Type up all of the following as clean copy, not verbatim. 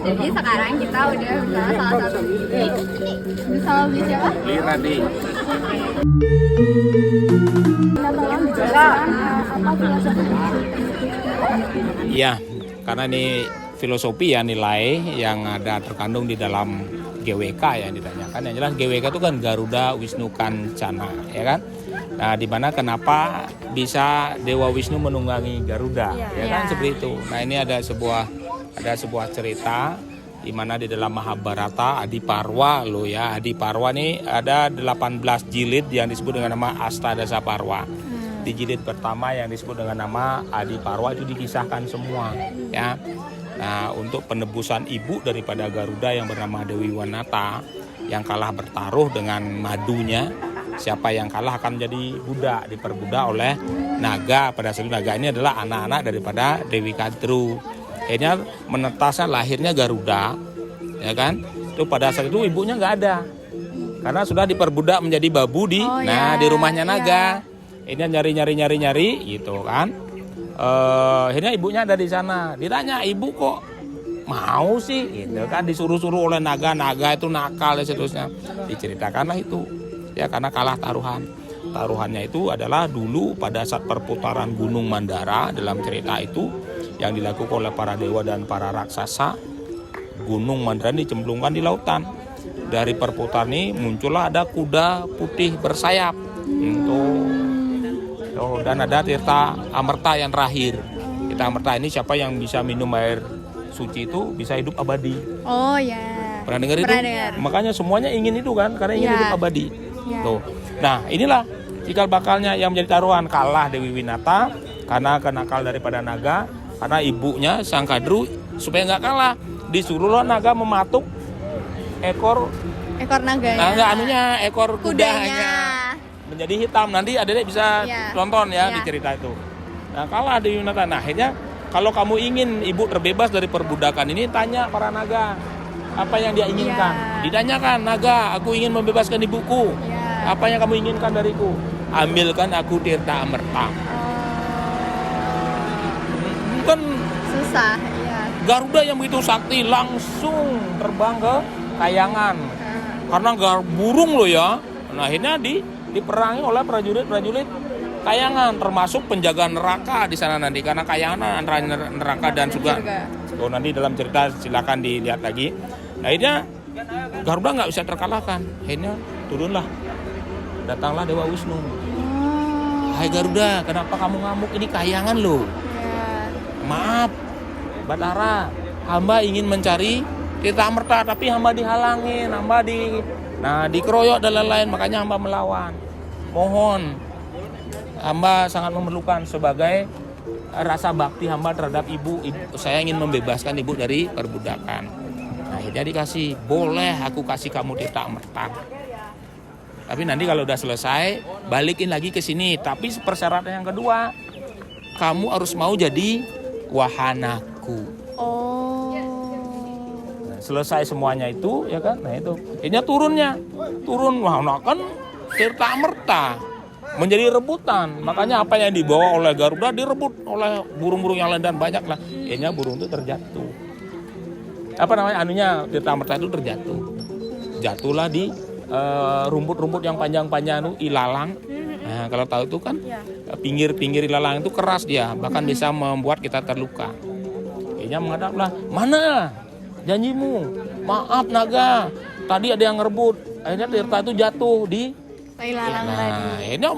Jadi sekarang kita udah bersama salah satu bibit. Bersama bibit siapa? Liradi. Kita tolong dijelaskan apa filosofi. Iya, karena ini filosofi ya, nilai yang ada terkandung di dalam GWK ya ditanyakan. Yang jelas GWK itu kan Garuda Wisnu Kancana, ya kan? Nah, di mana kenapa bisa Dewa Wisnu menunggangi Garuda, ya kan, seperti itu. Nah, ini ada sebuah cerita di mana di dalam Mahabharata Adiparwa loh ya. Adiparwa ini ada 18 jilid yang disebut dengan nama Astadasa Parwa. Di jilid pertama yang disebut dengan nama Adiparwa itu dikisahkan semua ya. Nah, untuk penebusan ibu daripada Garuda yang bernama Dewi Wanata yang kalah bertaruh dengan madunya, siapa yang kalah akan menjadi budak, diperbudak oleh naga. Pada saat naga ini adalah anak-anak daripada Dewi Kadru. Akhirnya menetasnya lahirnya Garuda, ya kan? Itu pada saat itu ibunya nggak ada, karena sudah diperbudak menjadi babu di di rumahnya naga. Ini nyari gitu kan. Akhirnya ibunya ada di sana. Ditanya, ibu kok mau sih, gitu kan? Disuruh-suruh oleh naga itu nakal dan seterusnya. Diceritakanlah itu, ya karena kalah taruhan. Taruhannya itu adalah dulu pada saat perputaran Gunung Mandara dalam cerita itu yang dilakukan oleh para dewa dan para raksasa. Gunung Mandara dicemplungkan di lautan. Dari perputaran ini muncullah ada kuda putih bersayap. Dan ada Tirta Amerta yang terakhir. Tirta Amerta ini siapa yang bisa minum air suci itu bisa hidup abadi. Oh ya. Pernah dengar itu? Makanya semuanya ingin itu kan, karena ingin hidup abadi. Tuh. Nah, inilah cikal bakalnya yang menjadi taruhan. Kalah Dewi Winata karena kenakal daripada naga. Karena ibunya Sang Kadru supaya nggak kalah disuruhlah naga mematuk ekor naganya, ekor kudanya menjadi hitam. Nanti adek bisa tonton di cerita itu. Nah, kalah Dewi Winata. Nah, akhirnya kalau kamu ingin ibu terbebas dari perbudakan ini, tanya para naga apa yang dia inginkan. Ditanyakan, naga, aku ingin membebaskan ibuku. Apa yang kamu inginkan dariku? Ambilkan aku Tirta Amerta. Kan susah, Garuda yang begitu sakti langsung terbang ke Kayangan. Karena burung loh ya. Nah, akhirnya diperangi oleh prajurit Kayangan, termasuk penjaga neraka di sana nanti, karena Kayangan antara neraka dan surga. So, nanti dalam cerita silakan dilihat lagi. Nah, akhirnya Garuda nggak bisa terkalahkan. Akhirnya turunlah, datanglah Dewa Wisnu. Hai Garuda, kenapa kamu ngamuk? Ini Kayangan loh. Maaf, Batara, hamba ingin mencari Tirta Amerta, tapi hamba dihalangin, dikeroyok dan lain-lain, makanya hamba melawan. Mohon, hamba sangat memerlukan sebagai rasa bakti hamba terhadap ibu. Saya ingin membebaskan ibu dari perbudakan. Nah, akhirnya dikasih, boleh aku kasih kamu Tirta Amerta. Tapi nanti kalau udah selesai, balikin lagi ke sini. Tapi persyaratan yang kedua, kamu harus mau jadi wahanaku. Nah, selesai semuanya itu, ya kan? Nah itu, akhirnya turun wahana kan Tirta Amerta menjadi rebutan. Makanya apa yang dibawa oleh Garuda direbut oleh burung-burung yang lain dan banyak lah. Akhirnya burung itu terjatuh. Tirta Amerta itu terjatuh. Jatuhlah di rumput-rumput yang panjang-panjang itu, ilalang. Nah, kalau tahu itu kan pinggir-pinggir ilalang itu keras dia, bahkan bisa membuat kita terluka. Akhirnya menghadaplah, mana janjimu? Maaf naga, tadi ada yang ngerebut. Akhirnya Tirta itu jatuh di ilalang tadi. Akhirnya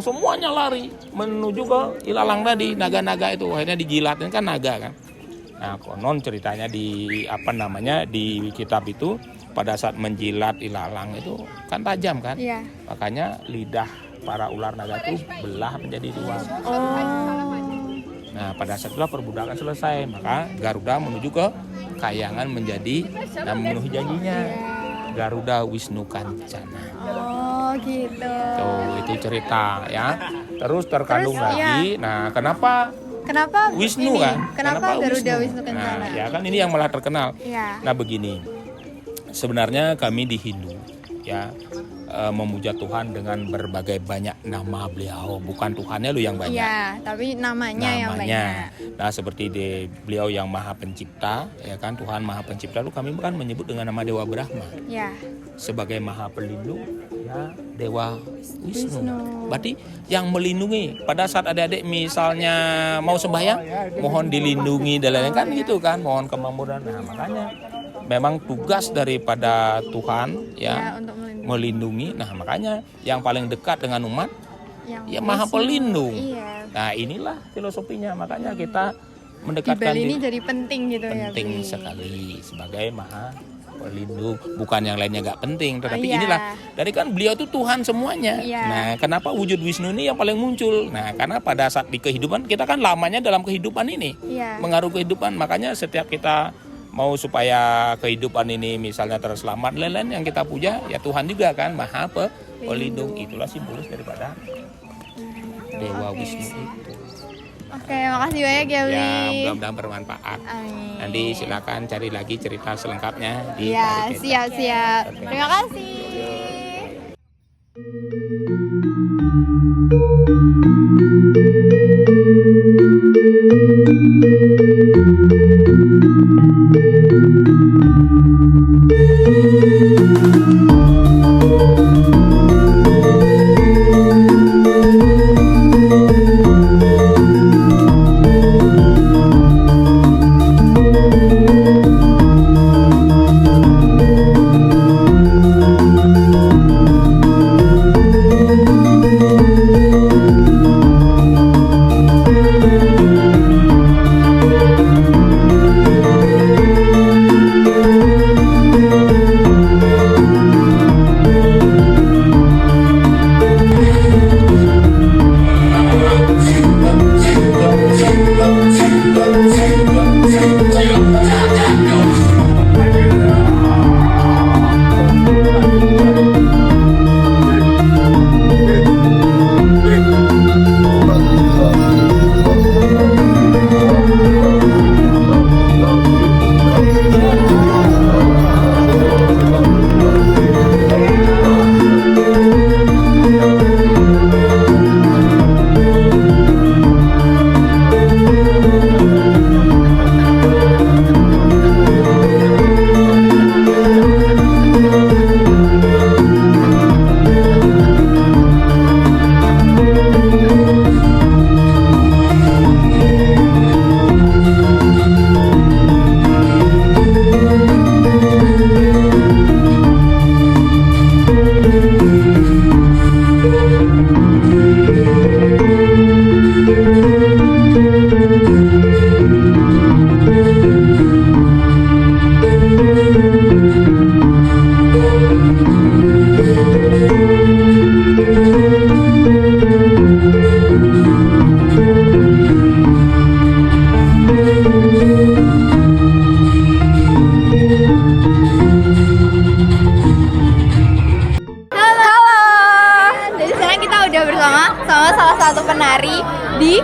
semuanya lari menuju ke ilalang tadi, naga-naga itu. Akhirnya dijilatin kan naga kan. Nah, konon ceritanya di kitab itu pada saat menjilat ilalang itu kan tajam kan. Makanya lidah para ular naga itu belah menjadi dua. Nah, pada saat itulah perbudakan selesai, maka Garuda menuju ke Kahyangan menjadi dan memenuhi janjinya. Garuda Wisnu Kancana. Oh gitu. Tuh, itu cerita ya. Terus terkandung lagi. Nah, kenapa Wisnu ini? kan? Kenapa Garuda Wisnu Kencana? Nah, ya kan ini yang malah terkenal. Iya. Nah, begini. Sebenarnya kami di Hindu ya memuja Tuhan dengan berbagai banyak nama beliau. Bukan Tuhannya lu yang banyak. Iya, tapi namanya yang banyak. Nah, seperti di beliau yang Maha Pencipta, ya kan, Tuhan Maha Pencipta, lalu kami kan menyebut dengan nama Dewa Brahma. Iya. Sebagai Maha Pelindung, ya Dewa Wisnu. Berarti yang melindungi pada saat adik-adik misalnya mau sembahyang, mohon dilindungi dan lain-lain kan gitu kan, mohon kemampuan. Nah, makanya memang tugas daripada Tuhan ya untuk melindungi. Nah, makanya yang paling dekat dengan umat yang ya Maha Pelindung. Iya. Nah, inilah filosofinya. Makanya kita mendekatkan Di Bali ini jadi penting gitu ya. penting sekali sebagai Maha Pelindung. Bukan yang lainnya gak penting, tetapi Iya. inilah dari kan beliau itu Tuhan semuanya. Iya. Nah, kenapa wujud Wisnu ini yang paling muncul? Nah, karena pada saat di kehidupan kita kan lamanya dalam kehidupan ini. Iya. Mengaruh kehidupan. Makanya setiap kita mau supaya kehidupan ini misalnya terselamat, lain-lain yang kita puja ya Tuhan juga kan, Maha Pelindung. Itulah simbolis daripada Dewa Wisnu itu. Oke, makasih banyak ya, Wi. Ya, mudah-mudahan bermanfaat. Amin. Nanti silakan cari lagi cerita selengkapnya di Iya, Tari Kecap. siap-siap. Terima kasih. di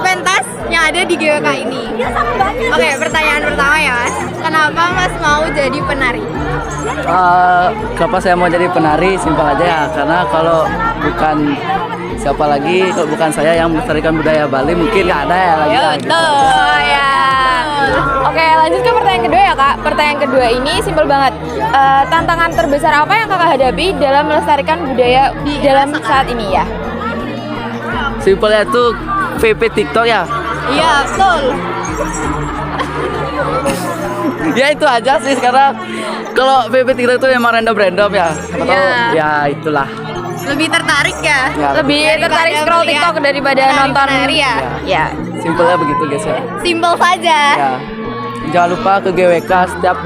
pentas yang ada di GWK ini. Oke, pertanyaan pertama ya Mas, kenapa Mas mau jadi penari? Kenapa saya mau jadi penari? Simpel aja ya, karena kalau bukan siapa lagi, kalau bukan saya yang melestarikan budaya Bali, mungkin nggak ada ya lagi. Betul ya. Oke, lanjut ke pertanyaan kedua ya Kak. Pertanyaan kedua ini simpel banget. Tantangan terbesar apa yang Kakak hadapi dalam melestarikan budaya dalam saat ini ya? Simpelnya itu VP TikTok ya. Iya, betul. Ya itu aja sih sekarang. Kalau VP TikTok itu memang random ya. Siapa tahu, ya itulah. Lebih tertarik ya? Ya, Lebih tertarik scroll TikTok daripada nonton penari ya? Ya. simpelnya begitu guys ya. Simpel saja. Ya. Jangan lupa ke GWK setiap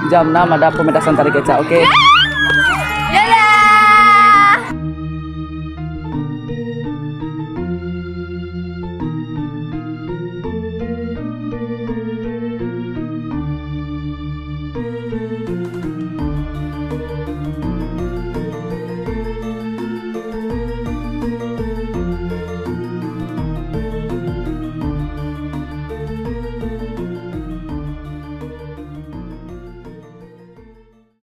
jam 6 ada pementasan tari kecak, oke?